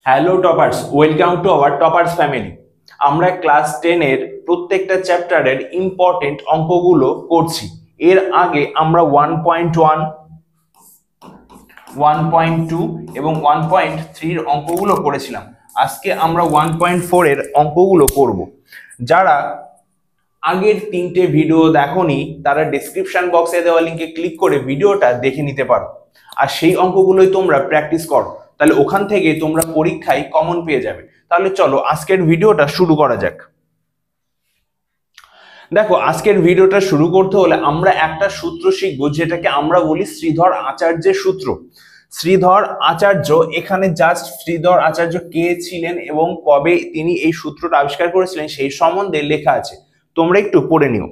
Hello toppers, welcome to our toppers family. আমরা class 10 এর প্রত্যেকটা চ্যাপ্টারের ইম্পর্টেন্ট অঙ্কগুলো করছি। এর আগে আমরা 1.1, 1.2 এবং 1.3 এর অঙ্কগুলো করেছিলাম। আজকে আমরা 1.4 এর অঙ্কগুলো করব। যারা আগের তিনটে ভিডিও দেখোনি তারা ডেসক্রিপশন বক্সে দেওয়া লিঙ্কে ক্লিক করে ভিডিওটা দেখে নিতে পারো, আর সেই অঙ্কগুলোই তোমরা প্র্যাকটিস করো, তাহলে ওখান থেকে তোমরা পরীক্ষায় কমন পেয়ে যাবে। তাহলে চলো আজকের ভিডিওটা শুরু করা যাক। দেখো, আজকের ভিডিওটা শুরু করতে হলে আমরা একটা সূত্র শিখবো, যেটাকে আমরা বলি শ্রীধর আচার্যের সূত্র। শ্রীধর আচার্য, এখানে জাস্ট শ্রীধর আচার্য কে ছিলেন এবং কবে তিনি এই সূত্রটা আবিষ্কার করেছিলেন সেই সম্বন্ধে লেখা আছে, তোমরা একটু পড়ে নিও।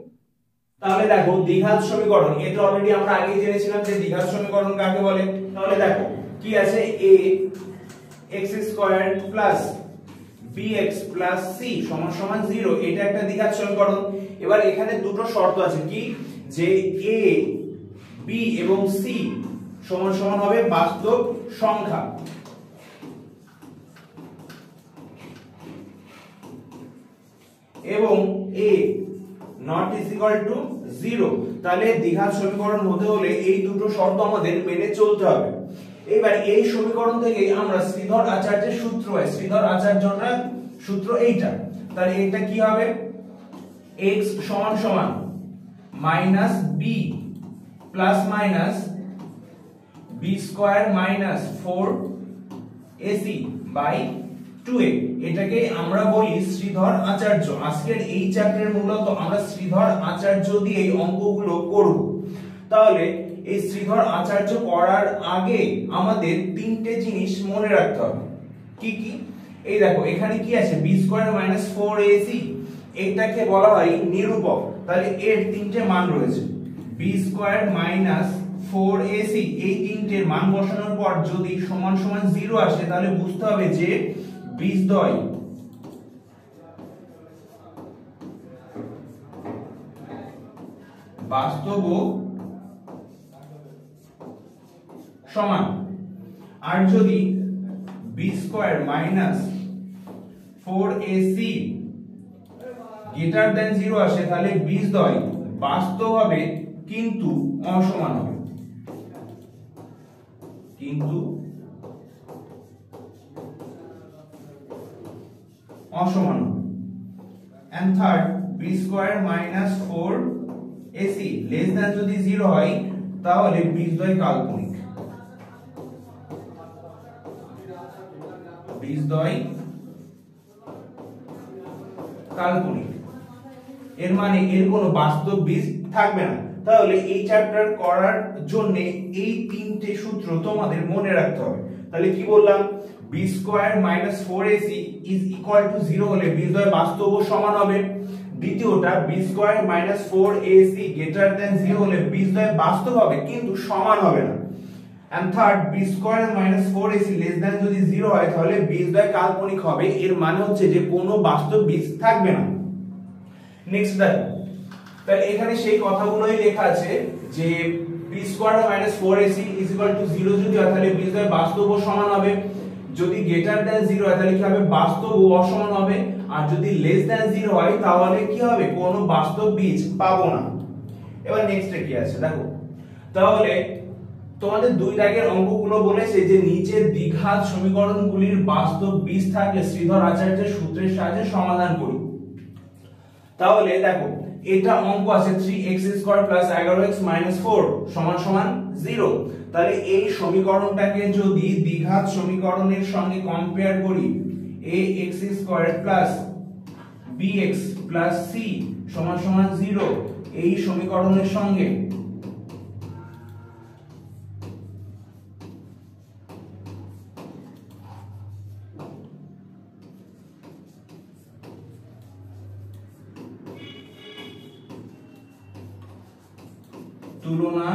তাহলে দেখো, দ্বিঘাত সমীকরণ, এটা অলরেডি আমরা আগে জেনেছিলাম যে দ্বিঘাত সমীকরণ কাকে বলে। তাহলে দেখো কি আছে, a x square plus bx plus c সমান সমান 0, এটা একটা দ্বিঘাত সমীকরণ। এবার এখানে দুটো শর্ত আছে, কি যে a b এবং c সমান সমান হবে বাস্তব সংখ্যা, এবং a not is equal to 0। তাহলে দ্বিঘাত সমীকরণ হতে হলে এই দুটো শর্ত আমাদের মেনে চলতে হবে। এবার এই সমীকরণ থেকে আমরা শ্রীধর আচার্যের সূত্র হয়, শ্রীধর আচার্যটা সূত্র এইটা। তাহলে এটা কি হবে, x সমান সমান minus b plus minus b square minus 4ac by 2a, এটাকে আমরা বলি শ্রীধর আচার্য। আজকের এই চ্যাপ্টারের মূলত আমরা শ্রীধর আচার্য দিয়ে এই অঙ্কগুলো করব। তাহলে এই শ্রীধর আচার্য করার আগে আমাদের তিনটে জিনিস মনে রাখতে হবে। কি কি? এই দেখো, এখানে কি আছে, b স্কয়ার মাইনাস 4ac, এটাকে বলা হয় নিরূপক। তাহলে এর তিনটে মান রয়েছে, b স্কয়ার মাইনাস 4ac, এই তিনটের মান বসানোর পর যদি সমান সমান 0 আসে তাহলে বুঝতে হবে যে বীজদ্বয় বাস্তব ও সমান। আর যদি b square minus 4ac greater than 0 আসে তাহলে বীজদ্বয় বাস্তব হবে কিন্তু অসমান হবে, কিন্তু অসমান হবে। And third, b square minus 4ac less than যদি 0 হয় তাহলে বীজদ্বয় কাল্পনিক, বীজদ্বয় কাল্পনিক, এর মানে এর কোনো বাস্তব বীজ থাকবে না। তাহলে এই চ্যাপ্টার করার জন্য এই তিনটে সূত্র তোমাদের মনে রাখতে হবে। তাহলে কি বললাম, b square minus 4ac is equal to 0 হলে বীজদ্বয় বাস্তব ও সমান হবে। দ্বিতীয়টা, b square minus 4ac greater than 0 হলে বীজদ্বয় বাস্তব হবে কিন্তু সমান হবে না। And third, b square minus 4ac less than যদি 0 হয় তাহলে বীজদ্বয় কাল্পনিক হবে, এর মানে হচ্ছে যে কোনো বাস্তব বীজ থাকবে না। নেক্সট দেখো, তাহলে এখানে সেই কথাগুলোই লেখা আছে যে b square minus 4ac is equal to 0 যদি হয় তাহলে বীজদ্বয় বাস্তব ও সমান হবে, যদি গ্রেটার দেন 0 হয় তাহলে কি হবে, বাস্তব ও অসমান হবে, আর যদি লেস দেন 0 হয় তাহলে কি হবে, কোনো বাস্তব বীজ পাবো না। এবার নেক্সটে কি আছে দেখো, তাহলে তোমাদের দুই দাগের অঙ্কগুলো বলেছে যে নিচের দ্বিঘাত সমীকরণগুলির বাস্তব বীজ থাকলে শ্রীধর আচার্যের সূত্রের সাহায্যে সমাধান করি। তাহলে দেখো, এটা অঙ্ক আছে 3x square plus 11x minus 4 সমান সমান 0। তাহলে এই সমীকরণটাকে যদি দ্বিঘাত সমীকরণের সঙ্গে কম্পেয়ার করি, ax square plus bx plus c সমান সমান 0, এই সমীকরণের সঙ্গে তুলনা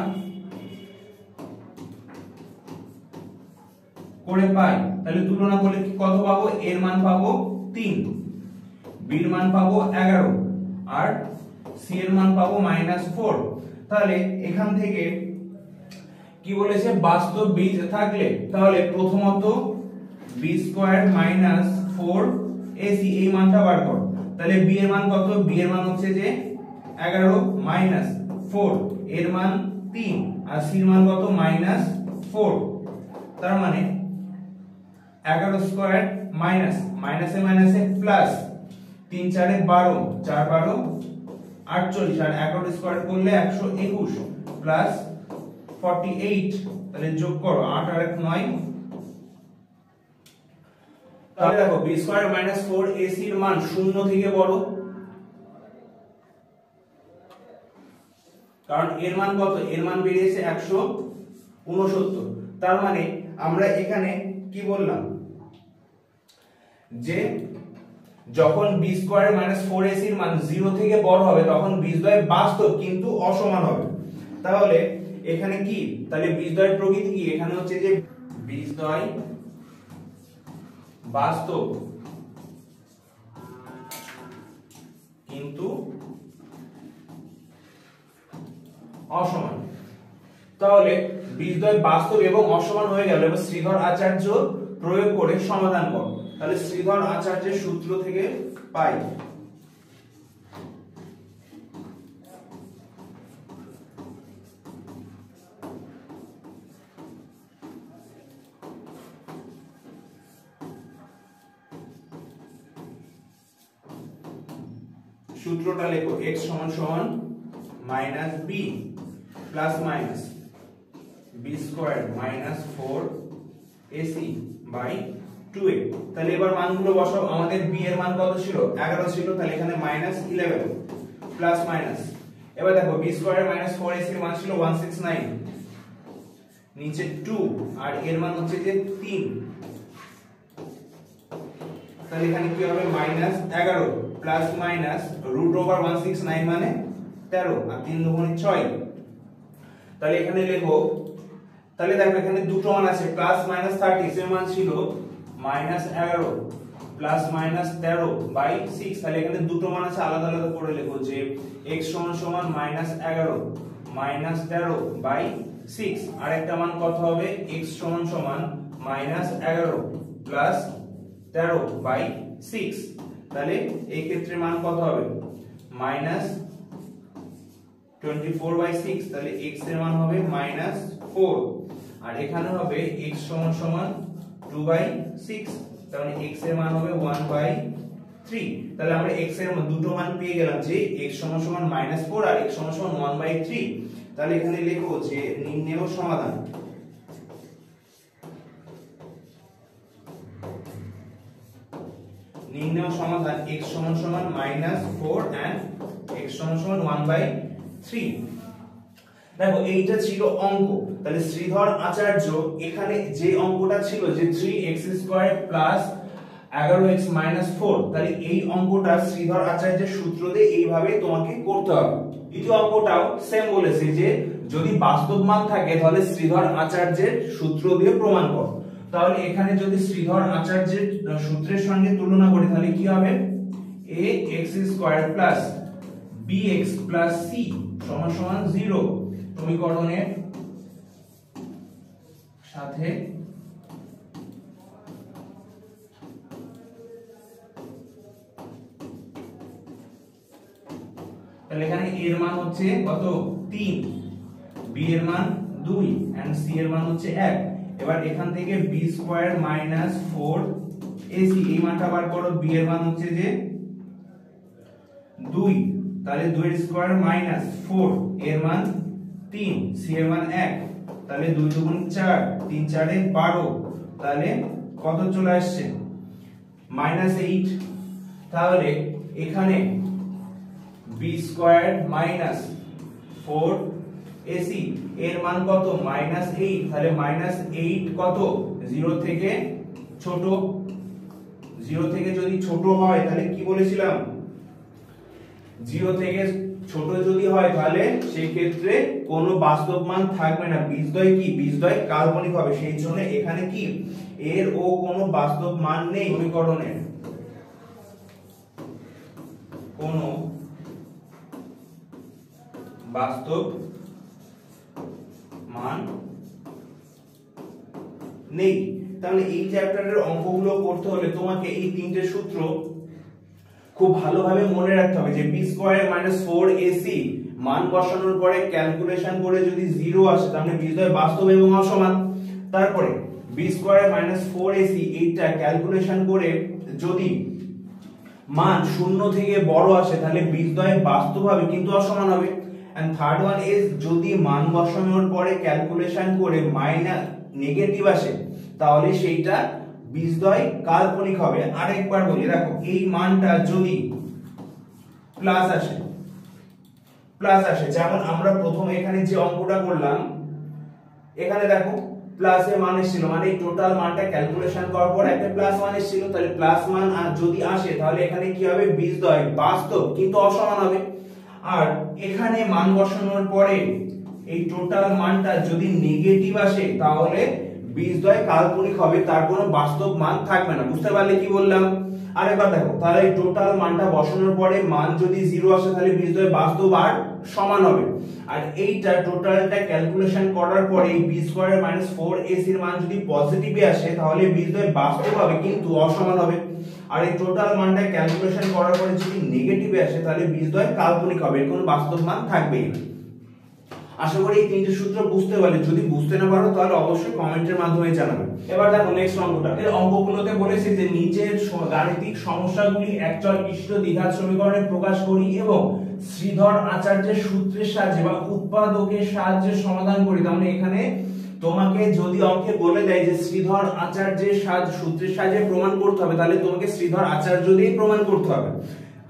করে পাই। তাহলে তুলনা করলে কি কত পাবো, এর মান পাবো 3, b এর মান পাবো 11 আর c এর মান পাবো -4। তাহলে এখান থেকে কি বলেছে, বাস্তব বীজ থাকলে তাহলে প্রথমত বি স্কয়ার মাইনাস 4 এসি এই মানটা বার করো। তাহলে বি এর মান কত? বি এর মান হচ্ছে যে 11 মাইনাস 4 এর মান 3 আর সি এর মান কত? মাইনাস 4। তার মানে 11 স্কয়ার মাইনাস মাইনাসে মাইনাসে প্লাস 3 4 12 4 12 48 আর 11 স্কয়ার করলে 121 প্লাস 48। তাহলে যোগ করো 8 আর 1 9। তাহলে দেখো b স্কয়ার মাইনাস 4ac এর মান 0 থেকে বড়, কারণ এর মান কত? এর মান বেরিয়েছে 169। তার মানে আমরা এখানে কি বললাম যে যখন b স্কয়ার মাইনাস 4ac এর মান 0 থেকে বড় হবে তখন বীজদ্বয় বাস্তব কিন্তু অসমান হবে। তাহলে এখানে কি? তাহলে বীজদ্বয়ের প্রকৃতি কি? এখানে হচ্ছে যে বীজদ্বয় বাস্তব কিন্তু অসমান। তাহলে বীজদ্বয় বাস্তব এবং অসমান হয়ে গেল। এবার শ্রীধর আচার্য প্রয়োগ করে সমাধান করো। তাহলে শ্রীধর আচার্যের সূত্র থেকে পাই সূত্রটা লেখো x সমান সমান minus b plus minus b square minus 4ac by 2a। তাহলে এবার মানগুলো বসাও। আমাদের b এর মান কত ছিল? 11 ছিল, তাহলে এখানে মাইনাস 11 প্লাস মাইনাস। এবার দেখো b স্কয়ার মাইনাস 4ac এর মান ছিল 169, নিচে 2 আর এর মান হচ্ছে যে 3। তাহলে এখানে কি হবে? Minus 11 plus minus root over 169 মানে 13 আর 3 দুগুণে 6। তাহলে এখানে লেখো, তাহলে দেখো এখানে দুটো মান আছে প্লাস মাইনাস 30, এর মান ছিল মাইনাস 11 প্লাস মাইনাস 13 বাই 6। তাহলে এখানে দুটো মান আছে, আলাদা আলাদা করে লেখো যে x সমান সমান মাইনাস 11 মাইনাস 13 বাই 6। আর একটা মান কত হবে? x সমান সমান মাইনাস 11 প্লাস 13 বাই 6। তাহলে এই ক্ষেত্রে মান কত হবে? Minus 24 by 6। তাহলে x এর মান হবে মাইনাস 4 আর এখানে হবে x সমান সমান 2 বাই 6। তাহলে x এর মান হবে 1 বাই 3। তাহলে আমরা x এর দুটো মান পেয়ে গেলাম যে x সমান সমান মাইনাস 4 আর x সমান সমান 1 বাই 3। তাহলে এখানে লিখো যে নির্ণেয় সমাধান নির্ণেয় সমাধান x সমান সমান মাইনাস 4 and x সমান সমান 1 বাই 3। দেখো এইটা ছিল অঙ্ক। তাহলে শ্রীধর আচার্য এখানে যে অঙ্কটা ছিল যে 3x square plus 11x minus 4, তাহলে এই অঙ্কটা শ্রীধর আচার্যের সূত্র দিয়ে এইভাবে তোমাকে করতে হবে। দ্বিতীয় অঙ্কটাও সেম বলেছে যে যদি বাস্তব মান থাকে তাহলে শ্রীধর আচার্যের সূত্র দিয়ে প্রমাণ কর। তাহলে এখানে যদি শ্রীধর আচার্যের সূত্রের সঙ্গে তুলনা করি তাহলে কি হবে? ax square plus bx plus c সমান সমান 0 সমীকরণের সাথে তাহলে এখানে a এর মান হচ্ছে কত? 3, b এর মান 2 এন্ড c এর মান হচ্ছে 1। এবার এখান থেকে b স্কয়ার মাইনাস 4ac এই মানটা বার করো। b এর মান হচ্ছে যে 2, তাহলে 2 এর স্কয়ার মাইনাস 4 এর মান 3, c এর মান 1। তাহলে 2 দুগুণ 4, 3 4 এ 12। তাহলে কত চলে আসছে? মাইনাস 8। তাহলে এখানে b স্কয়ার মাইনাস 4ac এর মান কত? মাইনাস 8। তাহলে মাইনাস 8 কত? 0 থেকে ছোট। 0 থেকে যদি ছোট হয় তাহলে কি বলেছিলাম? 0 থেকে ছোট যদি হয় তাহলে সেই ক্ষেত্রে কোনো বাস্তব মান থাকবে না। বীজদ্বয় কি? বীজদ্বয় কাল্পনিক হবে। সেই জন্য এখানে কি এর ও কোনো বাস্তব মান নেই। সমীকরণের কোনো বাস্তব মান নেই। তাহলে এই চ্যাপ্টারের অঙ্কগুলো করতে হলে তোমাকে এই তিনটে সূত্র খুব ভালোভাবে মনে রাখতে হবে যে বি স্কয়ার মাইনাস 4ac মান বসানোর পরে ক্যালকুলেশন করে যদি 0 আসে তাহলে বীজদ্বয় বাস্তব এবং অসমান। তারপরে বি স্কয়ার মাইনাস 4ac এইটা ক্যালকুলেশন করে যদি মান শূন্য থেকে বড় আসে তাহলে বীজদ্বয় বাস্তব হবে কিন্তু অসমান হবে। এন্ড থার্ড ওয়ান ইজ যদি মান বসানোর পরে ক্যালকুলেশন করে মাইনাস নেগেটিভ আসে তাহলে সেইটা বীজদ্বয় কাল্পনিক হবে। আরেকবার বলি, দেখো এই মানটা যদি প্লাস আসে যেমন আমরা প্রথম এখানে যে অঙ্কটা করলাম এখানে দেখো প্লাসের মান এসেছিল, মানে এই টোটাল মানটা ক্যালকুলেশন করার পর একটা প্লাস মান এসেছিল, তাহলে প্লাস মান আর যদি আসে তাহলে এখানে কি হবে বীজদ্বয় বাস্তব কিন্তু অসমান হবে। আর এখানে মান বসানোর পরে এই টোটাল মানটা যদি নেগেটিভ আসে তাহলে বীজদ্বয় কাল্পনিক হবে, তার কোনো বাস্তব মান থাকবে না। বুঝতে পারলে কি বললাম? আরেকবার দেখো, তাহলে এই টোটাল মানটা বসানোর পরে মান যদি 0 আসে তাহলে বীজদ্বয় বাস্তব আর সমান হবে। আর এইটা টোটালটা ক্যালকুলেশন করার পরে এই বি স্কয়ার মাইনাস 4ac এর মান যদি পজিটিভে আসে তাহলে বীজদ্বয় বাস্তব হবে কিন্তু অসমান হবে। আর এই টোটাল মানটা ক্যালকুলেশন করার পরে যদি নেগেটিভে আসে তাহলে বীজদ্বয় কাল্পনিক হবে, এর কোনো বাস্তব মান থাকবেই না। আশা করি এই তিনটে সূত্র বুঝতে পারলে, যদি বুঝতে না পারো তাহলে অবশ্যই কমেন্টের মাধ্যমে জানাবে। এবার দেখো নেক্সট অঙ্কটা, এর অঙ্কগুলোতে বলেছে যে নিচের গাণিতিক সমস্যাগুলি একচল বিশিষ্ট দ্বিঘাত সমীকরণে প্রকাশ করি এবং শ্রীধর আচার্যের সূত্রের সাহায্যে বা উৎপাদকের সাহায্যে সমাধান করি। তার মানে এখানে তোমাকে যদি অঙ্কে বলে দেয় যে শ্রীধর আচার্যের সূত্রের সাহায্যে প্রমাণ করতে হবে তাহলে তোমাকে শ্রীধর আচার্য দিয়ে প্রমাণ করতে হবে।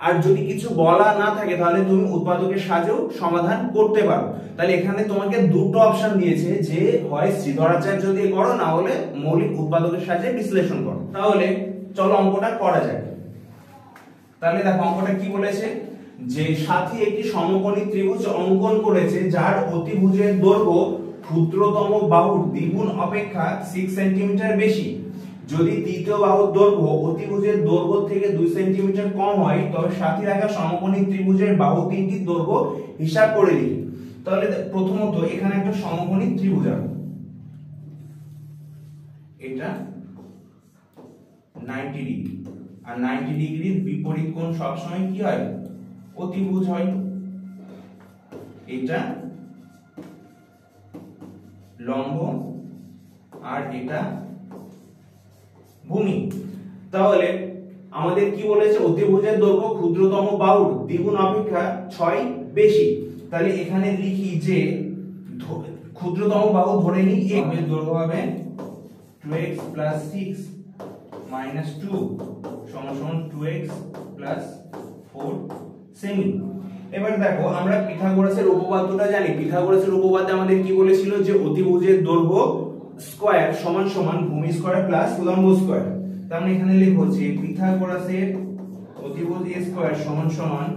আর যদি কিছু বলা না থাকে তাহলে তুমি উৎপাদকের সাহায্যেও সমাধান করতে পারো। তাহলে এখানে তোমাকে দুটো অপশন দিয়েছে যে হয় শ্রীধর আচার্য দিয়ে করো না হলে মৌলিক উৎপাদকের সাহায্যে বিশ্লেষণ করো। তাহলে চলো অঙ্কটা করা যাক। তাহলে দেখো অঙ্কটা কি বলেছে যে সাথী একটি সমকোণী ত্রিভুজ অঙ্কন করেছে যার অতিভুজের দৈর্ঘ্য ক্ষুদ্রতম বাহুর দ্বিগুণ অপেক্ষা 6 সেন্টিমিটার বেশি। যদি তৃতীয় বাহুর দৈর্ঘ্য অতিভুজের দৈর্ঘ্য থেকে 2 সেন্টিমিটার কম হয় তবে সাথী রাখা সমকোণী ত্রিভুজের বাহু তিনটির দৈর্ঘ্য হিসাব করে লিখি। তাহলে প্রথমত এখানে একটা সমকোণী ত্রিভুজ আছে, এটা 90 ডিগ্রি, আর 90 ডিগ্রির বিপরীত কোণ সবসময় কি হয় অতিভুজ হয়। এটা লম্ব আর এটা ভূমি। তাহলে আমাদের কি বলেছে অতিভুজের দৈর্ঘ্য ক্ষুদ্রতম বাহুর দ্বিগুণ অপেক্ষা 6 বেশি। তাহলে এখানে লিখি যে ক্ষুদ্রতম বাহু ধরে নিই এর দৈর্ঘ্য হবে 2x + 6 - 2 = 2x + 4 সেমি। এবার দেখো আমরা পিথাগোরাসের উপপাদ্যটা জানি। পিথাগোরাসের উপপাদ্যে আমাদের কি বলেছিল যে অতিভুজের দৈর্ঘ্য স্কয়ার সমান সমান ভূমি স্কয়ার প্লাস লম্ব স্কয়ার। তার মানে এখানে লিখব যে পিথাগোরাসের অতিভুজ স্কয়ার সমান সমান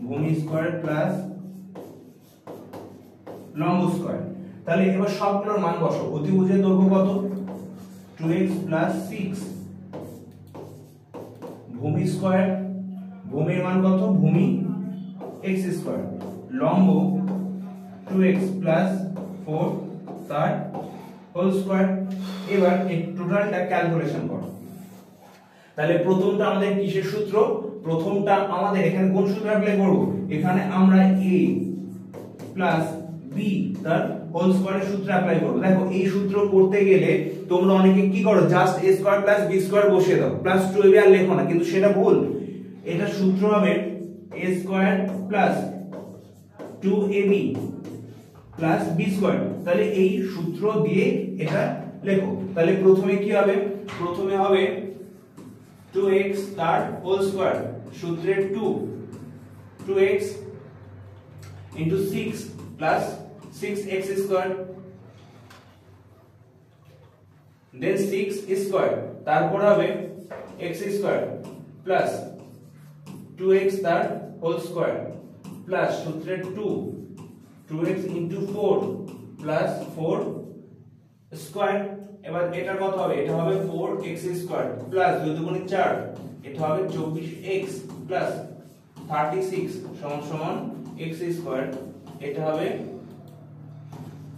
ভূমি স্কয়ার প্লাস লম্ব স্কয়ার। তাহলে এবার সবগুলোর মান বসাও। অতিভুজের দৈর্ঘ্য কত 2x + 6, ভূমি স্কয়ার ভূমির মান কত ভূমি x², লম্ব 2x + 4 তার হোল স্কয়ার। এবার এই টোটালটা ক্যালকুলেশন করো। তাহলে প্রথমটা আমাদের কিসের সূত্র? প্রথমটা আমাদের এখানে কোন সূত্র অ্যাপ্লাই করব? এখানে আমরা a + b তার হোল স্কয়ারের সূত্র অ্যাপ্লাই করব। দেখো এই সূত্র করতে গেলে তোমরা অনেকে কি করো জাস্ট a² + b² বসিয়ে দাও, +2ab আর লেখো না, কিন্তু সেটা ভুল। এটা সূত্র হবে a² + 2ab + b²। তাহলে এই সূত্র দিয়ে এটা লেখো। তাহলে প্রথমে কি হবে? প্রথমে হবে 2x তার হোল স্কয়ার, সূত্রের 2x * 6 + 6x², দেন 6² তারপর হবে x² প্লাস 2x তার হোল স্কয়ার প্লাস সূত্রের 2x * 4 প্লাস 4 স্কয়ার। এবার এটা কত হবে? এটা হবে 4x² প্লাস 2 × 4, এটা হবে 24x প্লাস 36 = x², এটা হবে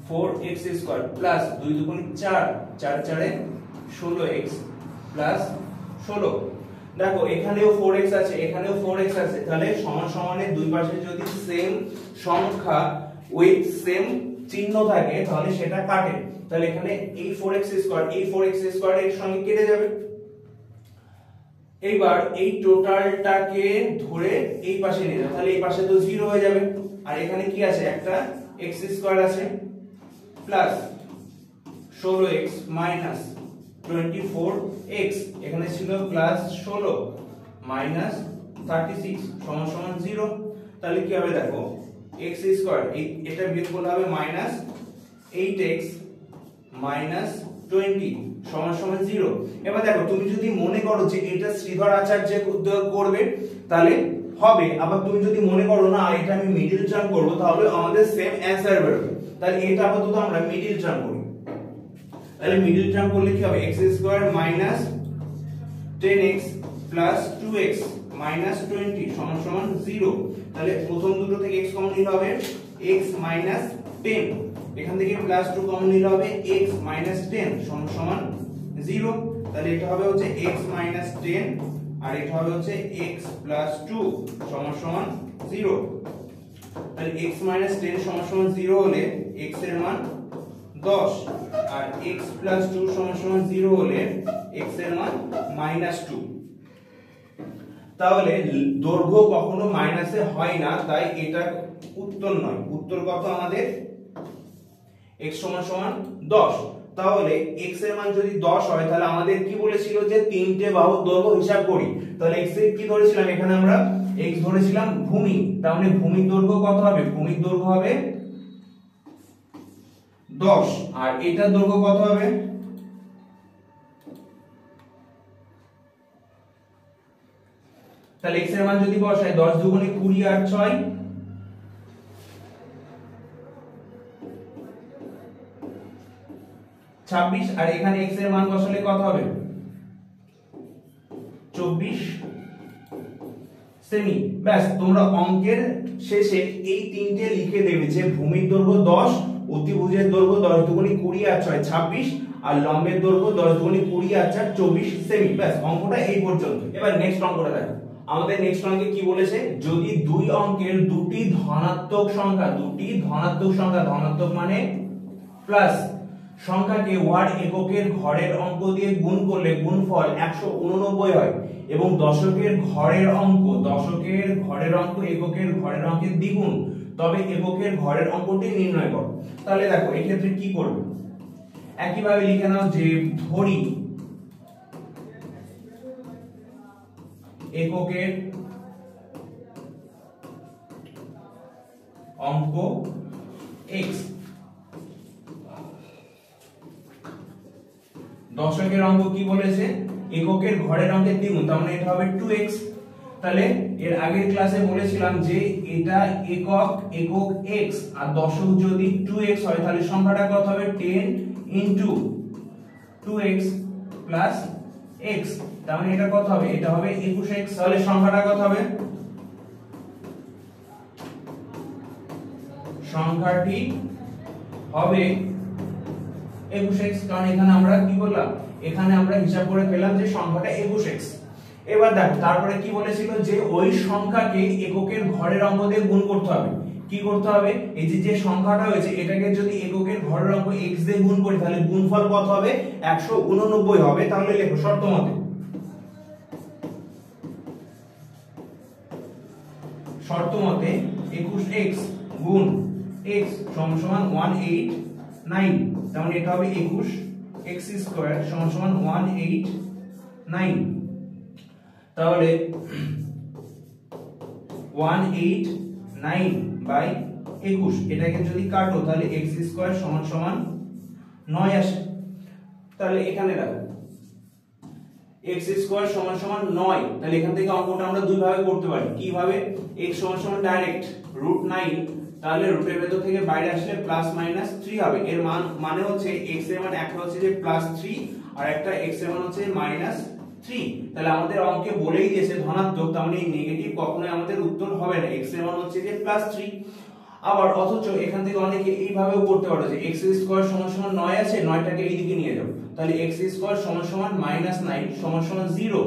4x স্কয়ার প্লাস 2 দুগুণ 4 4 4 16x প্লাস 16। দেখো এখানেও 4x আছে এখানেও 4x আছে, তাহলে সমান সমানের দুই পাশে যদি সেম সংখ্যা উইথ সেম চিহ্ন থাকে তাহলে সেটা কাটে। তাহলে এখানে এই 4x স্কয়ার এই 4x স্কয়ার এর সঙ্গে কেটে যাবে। এইবার এই টোটালটাকে ধরে এই পাশে নিয়ে যাও, তাহলে এই পাশে তো 0 হয়ে যাবে। আর এখানে কি আছে, একটা x স্কয়ার আছে প্লাস 16x মাইনাস 24x, এখানে ছিল প্লাস 16 মাইনাস 36 সমান সমান 0। তাহলে কি হবে দেখো, x স্কয়ার এটা বিয়োগ করলে হবে মাইনাস 8x মাইনাস 20 সমান সমান 0। এবার দেখো তুমি যদি মনে করো যে এটা শ্রীধর আচার্য করবে তাহলে হবে, আবার তুমি যদি মনে করো না এটা আমি মিডল টার্ম করব তাহলে আমাদের সেম অ্যানসার বেরোবে। তাহলে এটা আপাতত আমরা মিডল টার্ম করি। তাহলে মিডল টার্ম করলে কি হবে, x square minus 10x plus 2x minus 20 সমান সমান 0। তাহলে প্রথম দুটো থেকে x কমন নিলে হবে x মাইনাস 10, এখান থেকে প্লাস 2 কমন নিলে হবে x মাইনাস 10 সমান সমান 0। তাহলে এটা হবে হচ্ছে x মাইনাস 10 আর এটা হবে হচ্ছে x প্লাস 2 সমান সমান 0। তাহলে x মাইনাস 10 সমান সমান 0 হলে x এর মান 10 আর x প্লাস 2 সমান সমান 0 হলে x এর মান মাইনাস 2। তাহলে দৈর্ঘ্য কখনো মাইনাসে হয় না, তাই এটা উত্তর নয়। উত্তর কত আমাদের, x সমান সমান 10। তাহলে x এর মান যদি 10 হয় তাহলে আমাদের কি বলেছিল যে তিনটে বাহুর দৈর্ঘ্য হিসাব করি। তাহলে x এর কি ধরেছিলাম, এখানে আমরা x ধরেছিলাম ভূমি, তার মানে ভূমির দৈর্ঘ্য কত হবে, ভূমির দৈর্ঘ্য হবে 10 আর এটার দৈর্ঘ্য কত হবে, তাহলে x এর মান যদি বসাই 10 দুগুণে 20 আর 6 26 আর এখানে x এর মান বসালে কত হবে 24 সেমি। ব্যাস, তোমরা অঙ্কের শেষে এই তিনটে লিখে দেবে যে ভূমির দৈর্ঘ্য 10, অতিভুজের দৈর্ঘ্য 10 দুগুণে 20 আর 6 26 আর লম্বের দৈর্ঘ্য 10 দুগুণে 20 আর 4 24 সেমি। ব্যাস, অঙ্কটা এই পর্যন্ত। এবার নেক্সট অঙ্কটা দেখো। আমাদের নেক্সট অঙ্কে কি বলেছে, যদি দুই অঙ্কের দুটি ধনাত্মক সংখ্যা ধনাত্মক মানে প্লাস সংখ্যাকে ওয়ার্ড এককের ঘরের অঙ্ক দিয়ে গুণ করলে গুণফল 189 হয় এবং দশকের ঘরের অঙ্ক এককের ঘরের অঙ্কের দ্বিগুণ, তবে এককের ঘরের অঙ্কটি নির্ণয় করো। তাহলে দেখো এই ক্ষেত্রে কি করবে, একইভাবে লিখে নাও যে ধরি এককের অঙ্ক x, দশকের অঙ্ক কি বলেছে, এককের ঘরের অঙ্কের দ্বিগুণ, তার মানে এটা হবে 2x। তাহলে এর আগের ক্লাসে বলেছিলাম যে এটা একক x আর দশক যদি 2x হয় তাহলে সংখ্যাটা কত হবে 10 into 2x plus x, তার মানে এটা কত হবে, এটা হবে 21x। তাহলে সংখ্যাটা কত হবে, সংখ্যাটি হবে 21x, কারণ এখানে আমরা কি বললাম, এখানে আমরা হিসাব করে পেলাম যে সংখ্যাটা 21x। এবার দেখো তারপরে কি বলেছিল যে ওই সংখ্যাকে এককের ঘরের অঙ্ক দিয়ে গুণ করতে হবে। কি করতে হবে, এই যে সংখ্যাটা হয়েছে এটাকে যদি এককের ঘরের অঙ্ক x দিয়ে গুণ করি তাহলে গুণফল কত হবে 189 হবে। তাহলে লেখো শর্তমতে 21x গুণ x সমান 189, তার মানে এটা হবে 21x স্কয়ার সমান 189। তাহলে 189 বাই 21 এটাকে যদি কাটো তাহলে x স্কয়ার সমান 9 আসে। তাহলে এখানে রাখো x স্কয়ার সমান 9, তাহলে এখান থেকে অঙ্কটা আমরা দুই ভাবে করতে পারি। কিভাবে, x সমান ডাইরেক্ট √9, তাহলে রুটের ভেতর থেকে বাইরে আসলে প্লাস মাইনাস 3 হবে। এর মানে হচ্ছে x এর মান একটা হচ্ছে যে +3 আর একটা x এর মান হচ্ছে -3। তাহলে আমাদের অঙ্কে বলেই দিয়েছে ধনাত্মক, তার মানে নেগেটিভ কখনোই আমাদের উত্তর হবে না। x এর মান হচ্ছে যে +3 আবার অথচ এখান থেকে অনেকে এইভাবেও করতে পারো যে x স্কয়ার সমান সমান 9 আছে, 9টাকে এইদিকে নিয়ে যাও, তাহলে x স্কয়ার সমান সমান -9 সমান সমান 0।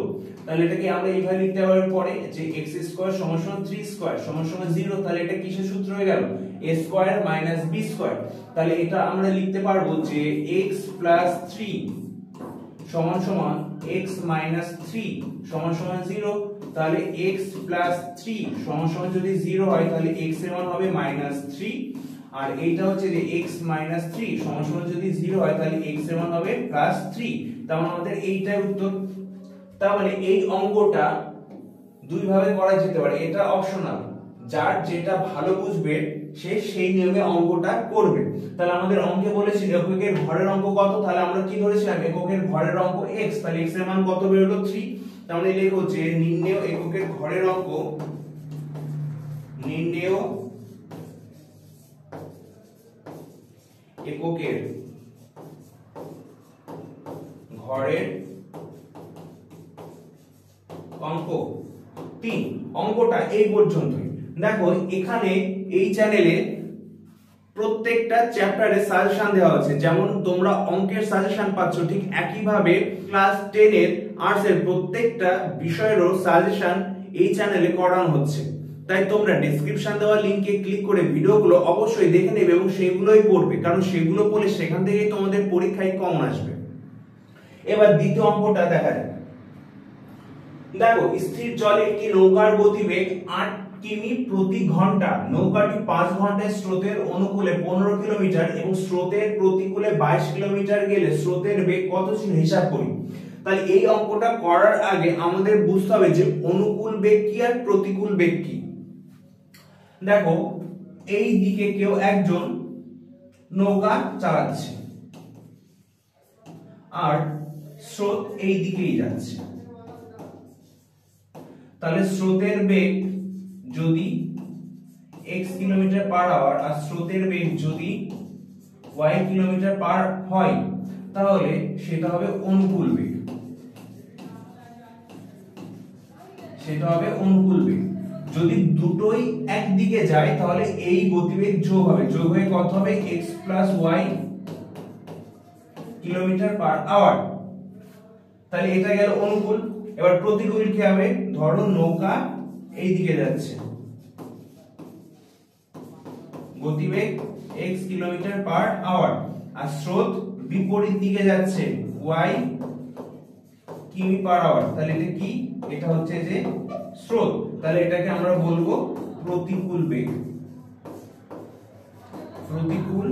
তাহলে এটাকে আমরা এইভাবে লিখতে পারি পরে যে x স্কয়ার সমান সমান 3 স্কয়ার সমান সমান 0। তাহলে এটা কিসের সূত্র হয়ে গেল? a square b square. তাহলে এটা আমরা লিখতে পারবো যে x 3 সমান সমান x 3 সমান সমান 0। তাহলে x 3 সমান সমান যদি 0 হয় তাহলে x এর মান হবে -3, আর এইটা হচ্ছে যে x 3 সমান সমান যদি 0 হয় তাহলে x এর মান হবে +3। তার মানে আমাদের এইটাই উত্তর। তার মানে এই অঙ্কটা দুই ভাবে করা যেতে পারে, এটা অপশনাল, যার যেটা ভালো বুঝবে সে সেই নিয়মে অঙ্কটা করবে। তাহলে আমাদের অঙ্কে বলেছিল এককের ঘরের অঙ্ক কত, তাহলে আমরা কি ধরেছিলাম এককের ঘরের অঙ্ক x, তাহলে x এর মান কত বের হলো 3। তার মানে লিখো যে নির্ণেয় এককের ঘরের অঙ্ক, নির্ণেয় এককের ঘরের অঙ্ক 3। অঙ্কটা এই পর্যন্তই। দেখো এখানে এই চ্যানেলে প্রত্যেকটা চ্যাপ্টারে সাজেশন দেওয়া আছে, যেমন তোমরা অঙ্কের সাজেশন পাচ্ছ ঠিক একই ভাবে ক্লাস 10 এর আর্টস এর প্রত্যেকটা বিষয়েরও সাজেশন এই চ্যানেলে করানো হচ্ছে। তাই তোমরা ডেসক্রিপশন দেওয়া লিংকে ক্লিক করে ভিডিওগুলো অবশ্যই দেখে নেবে এবং সেগুলোই পড়বে, কারণ সেগুলো পড়লে সেখান থেকেই তোমাদের পরীক্ষায় কমন আসবে। এবার দ্বিতীয় অঙ্কটা দেখা যাক। দেখো স্থির জলে একটি নৌকার গতিবেগ 8 কিমি প্রতি ঘন্টা, নৌকাটি 5 ঘন্টায় স্রোতের অনুকূলে 15 কিলোমিটার এবং স্রোতের প্রতিকূলে 22 কিলোমিটার গেলে স্রোতের বেগ কত ছিল হিসাব করি। তাহলে এই অঙ্কটা করার আগে আমাদের বুঝতে হবে যে অনুকূল বেগ কি আর প্রতিকূল বেগ কি। দেখো এই দিকে কেউ একজন নৌকা চালাচ্ছে আর স্রোত এই দিকেই যাচ্ছে, তাহলে স্রোতের বেগ যদি x কিলোমিটার পার আওয়ার আর স্রোতের বেগ যদি y কিলোমিটার পার হয় তাহলে সেটা হবে অনুকূল বেগ, সেটা হবে অনুকূল বেগ। যদি দুটোই একদিকে যায় তাহলে এই গতিবেগ যোগ হবে, যোগ হয়ে কত হবে x + y kilometre per hour. তাহলে এটা গেল অনুকূল। এবার প্রতিকূল কি হবে? ধরো নৌকা এই দিকে যাচ্ছে, গতিবেগ x কিলোমিটার পার আওয়ার, আর স্রোত বিপরীত দিকে যাচ্ছে y কিমি পার আওয়ার। তাহলে এটা কি? এটা হচ্ছে যে স্রোত, তাহলে এটাকে আমরা বলবো প্রতিকূল বেগ, প্রতিকূল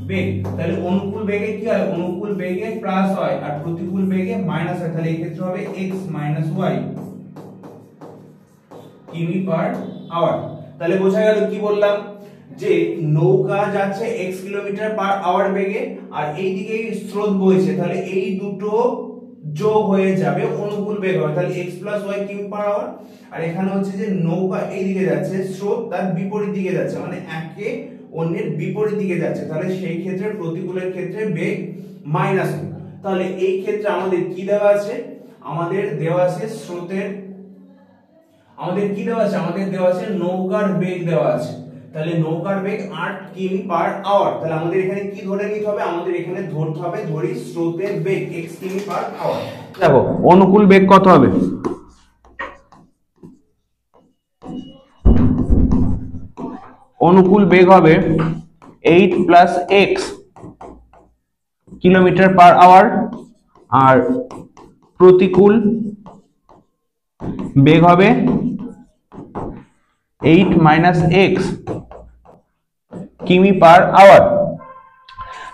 বেগ। তাহলে অনুকূল বেগে কি হয়? অনুকূল বেগে প্লাস হয় আর প্রতিকূল বেগে মাইনাস হয়, তাহলে এই ক্ষেত্রে হবে x - y কিমি পার আওয়ার। তাহলে বোঝা গেল কি বললাম, যে নৌকা যাচ্ছে x কিলোমিটার পার আওয়ার বেগে আর এইদিকে স্রোত বইছে, তাহলে এই দুটো যোগ হয়ে যাবে অনুকূল বেগ হবে, তাহলে x + y কিমি পার আওয়ার। আর এখানে হচ্ছে যে নৌকা এইদিকে যাচ্ছে, স্রোত তার বিপরীত দিকে যাচ্ছে, মানে একে অন্যের বিপরীত দিকে যাচ্ছে, তাহলে সেই ক্ষেত্রে প্রতিকূলের ক্ষেত্রে বেগ মাইনাস হবে। তাহলে এই ক্ষেত্রে আমাদের কি দেওয়া আছে? আমাদের দেওয়া আছে স্রোতের, আমাদের কি দেওয়া আছে? আমাদের দেওয়া আছে নৌকার বেগ দেওয়া আছে। তাহলে নৌকার বেগ 8 কিমি পার আওয়ার। তাহলে আমাদের এখানে কি ধরে নিতে হবে? আমাদের এখানে ধরতে হবে, ধরি স্রোতের বেগ x কিমি পার আওয়ার। দেখো অনুকূল বেগ কত হবে? অনুকূল বেগ হবে 8 + x কিলোমিটার পার আওয়ার, আর প্রতিকূল বেগ হবে 8 - x কিমি পার আওয়ার।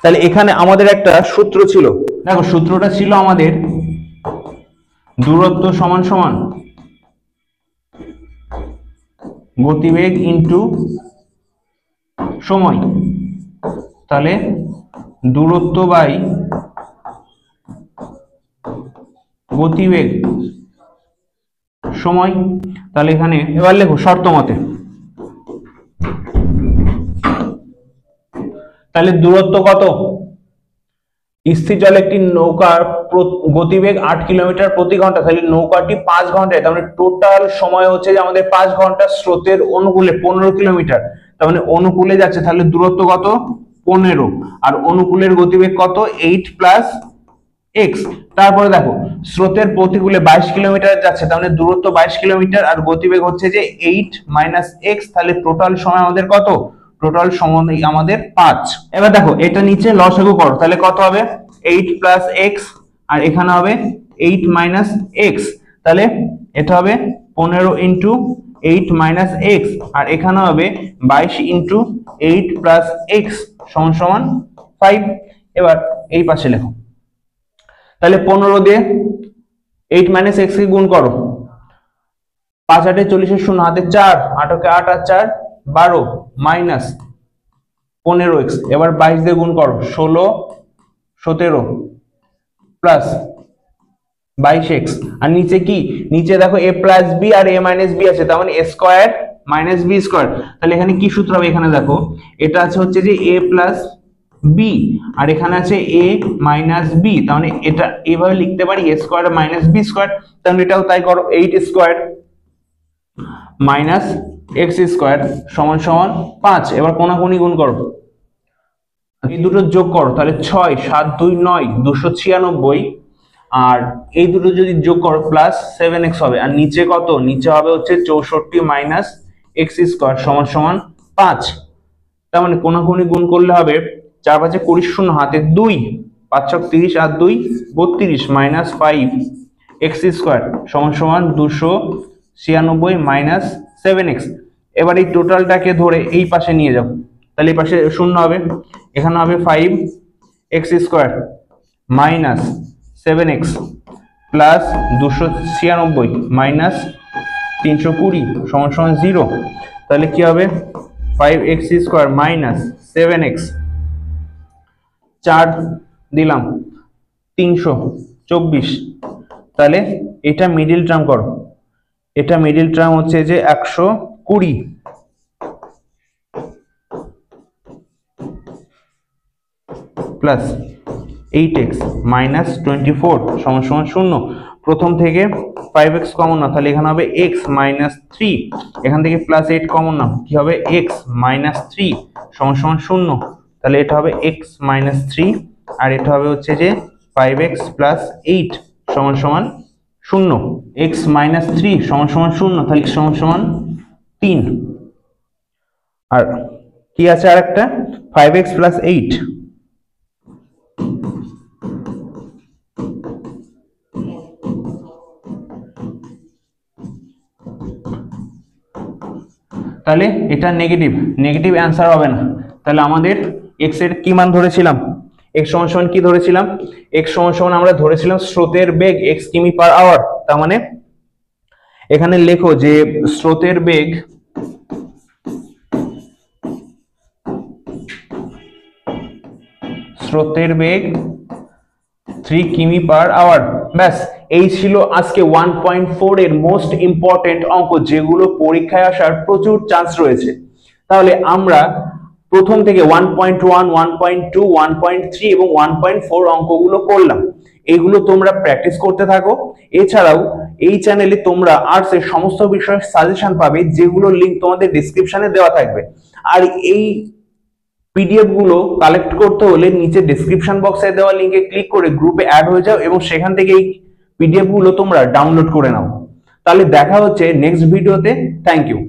তাহলে এখানে আমাদের একটা সূত্র ছিল, দেখো সূত্রটা ছিল আমাদের দূরত্ব সমান সমান গতিবেগ ইনটু সময়। তাহলে দূরত্ব বাই গতিবেগ সময়। তাহলে এখানে এবার লেখো শর্ত মতে, তাহলে দূরত্ব কত? স্থির জলে একটি নৌকার গতিবেগ 8 কিলোমিটার প্রতি ঘন্টা, তাহলে নৌকাটি 5 ঘন্টায়, তার মানে টোটাল সময় হচ্ছে যে আমাদের 5 ঘন্টা, স্রোতের অনুকূলে 15 কিলোমিটার, তার মানে অনুকূলে যাচ্ছে, তাহলে দূরত্ব কত 15, আর অনুকূলের গতিবেগ কত 8 প্লাস এক্স। তারপরে দেখো স্রোতের প্রতিকূলে 22 কিলোমিটার যাচ্ছে, তার মানে দূরত্ব 22 কিলোমিটার আর গতিবেগ হচ্ছে যে 8 মাইনাস এক্স, তাহলে টোটাল সময় আমাদের কত, টোটাল সময় আমাদের 5। এবার দেখো এটা নিচে লসাগু করো, তাহলে কত হবে 8 প্লাস এক্স, আর এখানে হবে 8 মাইনাস এক্স, তাহলে এটা হবে 15 ইন্টু 8 মাইনাস এক্স, আর এখানে হবে 22 ইন্টু 8 প্লাস এক্স সমান সমান 5। এবার এই পাশে লেখো, তাহলে 15 দিয়ে 8 মাইনাস এক্স কে গুণ করো, 5 8 40 শূন্য, হাতে 4, 8 কে 8 আর 4 12 মাইনাস 15x, এবার 22 দিয়ে গুণ করো 16 17 প্লাস 22x, আর নিচে কি, নিচে দেখো a প্লাস b আর a মাইনাস b আছে, তার মানে a square minus b square. তাহলে এখানে কি সূত্র হবে, এখানে দেখো এটা আছে হচ্ছে যে a প্লাস b আর এখানে আছে a মাইনাস b, তার মানে এটা এইভাবে লিখতে পারি a square minus b square, তাহলে এটাও তাই করো 8 স্কয়ার মাইনাস x স্কয়ার সমান সমান 5। এবার কোনাকুনি গুণ করো, এই দুটো যোগ করো, তাহলে 6 7 2 9 296, আর এই দুটো যদি যোগ করো প্লাস 7x হবে, আর নিচে কত, নিচে হবে হচ্ছে 64 মাইনাস x স্কয়ার সমান সমান 5। তার মানে কোনাকুনি গুণ করলে হবে 4 5 20 শূন্য, হাতে 2, 5 6 30 আর 2 32 মাইনাস 5 x স্কয়ার সমান সমান 296 মাইনাস 7x। এবার এই টোটালটাকে ধরে এই পাশে নিয়ে যাও, তাহলে এই পাশে শূন্য হবে, এখানে হবে 5x square minus 7x plus 296 minus 320 সমান সমান 0। তাহলে কি হবে 5x স্কয়ার মাইনাস 7x, 4 দিলাম 324, তাহলে এটা মিডিল টার্ম করো, এটা মিডিল টার্ম হচ্ছে যে 120 প্লাস 8x মাইনাস 24 সমান সমান 0। প্রথম থেকে 5x কমন না, তাহলে এখানে হবে x মাইনাস 3, এখান থেকে প্লাস 8 কমন না, কি হবে x মাইনাস 3 সমান সমান 0, তাহলে এটা হবে x মাইনাস 3 আর এটা হবে হচ্ছে যে 5x প্লাস 8 সমান সমান 0, x মাইনাস 3 সমান সমান 0, তাহলে সমান সমান 3। আর কি আছে আরেকটা 5x প্লাস 8, তাহলে এটা নেগেটিভ, নেগেটিভ অ্যান্সার হবে না। তাহলে আমাদের x এর কি মান ধরেছিলাম, x সমান সমান কি ধরেছিলাম, x সমান সমান আমরা ধরেছিলাম স্রোতের বেগ x কিমি পার আওয়ার। তার মানে এখানে লেখো যে স্রোতের বেগ স্রোতের বেগ 3 কিমি পার আওয়ার। ব্যাস এই ছিল আজকে 1.4 এর মোস্ট ইম্পর্টেন্ট অঙ্ক, যেগুলো পরীক্ষায় আসার প্রচুর চান্স রয়েছে। তাহলে আমরা প্রথম থেকে 1.1 1.2 1.3 এবং 1.4 অঙ্কগুলো করলাম, এইগুলো তোমরা প্র্যাকটিস করতে থাকো। এছাড়াও এই চ্যানেলে তোমরা আর্টস এর সমস্ত বিষয়ের সাজেশন পাবে, যেগুলো লিংক তোমাদের ডেসক্রিপশনে দেওয়া থাকবে। আর এই পিডিএফ গুলো কালেক্ট করতে হলে নিচে ডেসক্রিপশন বক্সে দেওয়া লিংকে ক্লিক করে গ্রুপে অ্যাড হয়ে যাও এবং সেখান থেকে এই পিডিএফ গুলো তোমরা ডাউনলোড করে নাও। তাহলে দেখা হচ্ছে নেক্সট ভিডিওতে। Thank you.